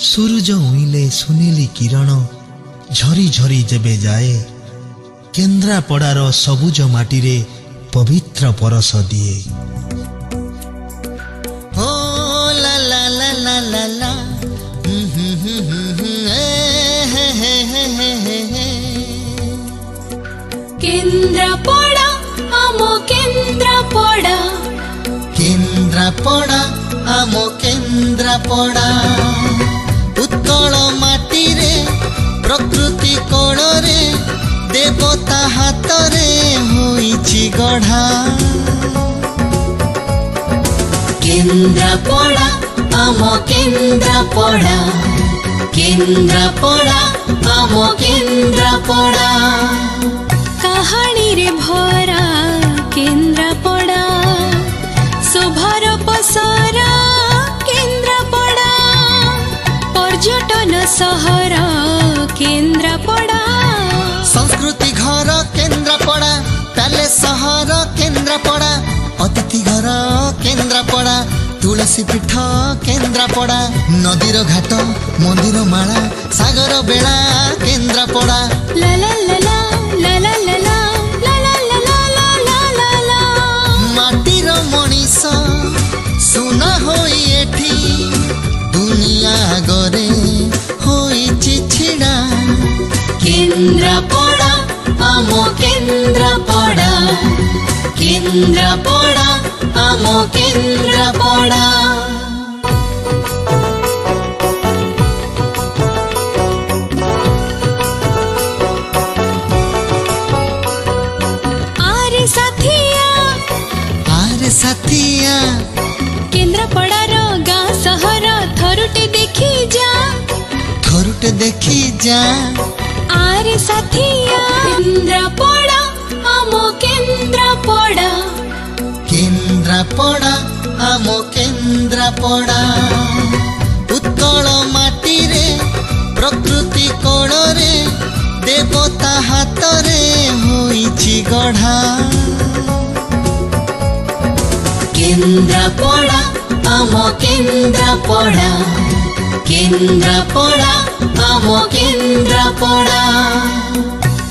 सूरज उइले सुनेली किरण झरी झरी जेबे जाए केन्द्रापड़ार सबुज माटीरे पवित्र परस दिए। ओ ला ला ला ला ला ला केन्द्रापड़ा आमो केन्द्रापड़ा केन्द्रापड़ा आमो केन्द्रापड़ा उत्कल माटी रे प्रकृति कोणरे देवता हातरे होइछि गढ़ा। केन्द्रापड़ा आमो केन्द्रापड़ा केन्द्रापड़ा आमो केन्द्रापड़ा कहानी रे भरा केन्द्रापड़ा शोभार पसरा केन्द्रापड़ा पर्यटन सहर केन्द्रापड़ा संस्कृति घर केन्द्रापड़ा पैलेस सहर केन्द्रापड़ा अतिथि घर केन्द्रापड़ा तुलसी पीठ केन्द्रापड़ा नदीर घाट मंदिर माला सागर बेला केन्द्रापड़ा। ला ला ला ला ला ला ला ला ला ला ला ला ला ला माटीर मनीष सुना होई एठी दुनिया गरे होइछि छिड़ा। केन्द्रापड़ा आमो केन्द्रापड़ा केन्द्रापड़ा आमो केन्द्रापड़ा आरे साथिया केन्द्रापड़ार गाँ सहर थरुटे देखी जा आरे साथिया केन्द्रापड़ा आमो केन्द्रापड़ा केन्द्रापड़ा आमो केन्द्रापड़ा उत्कल माटी रे प्रकृति कोणरे देवता हातरे होइछि गढ़ा। केन्द्रापड़ा आमो केन्द्रापड़ा केन्द्रापड़ा आमो केन्द्रापड़ा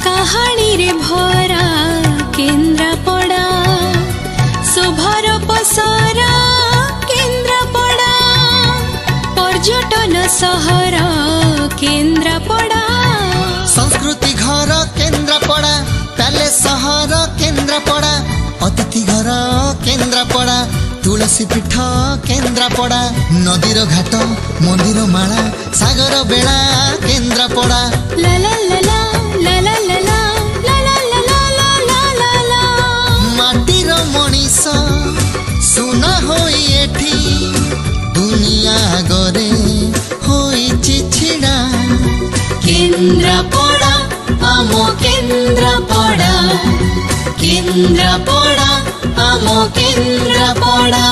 कहानी रे भरा केन्द्रापड़ा शोभार पसरा केन्द्रापड़ा पर्यटन सहर केन्द्रापड़ा संस्कृति घर केन्द्रापड़ा पैलेस सहर केन्द्रापड़ा अतिथि घर केन्द्रापड़ा तुलसी पीठ केन्द्रापड़ा नदीर घाट मंदिर माला सागर बेला केन्द्रापड़ा। ला ला ला ला ला ला ला ला ला ला ला ला ला ला माटीर मनीष सुना होई एठी दुनिया गरे होइछि छिड़ा। केन्द्रापड़ा आमो केन्द्रापड़ा केन्द्रापड़ा आमो केन्द्रापड़ा।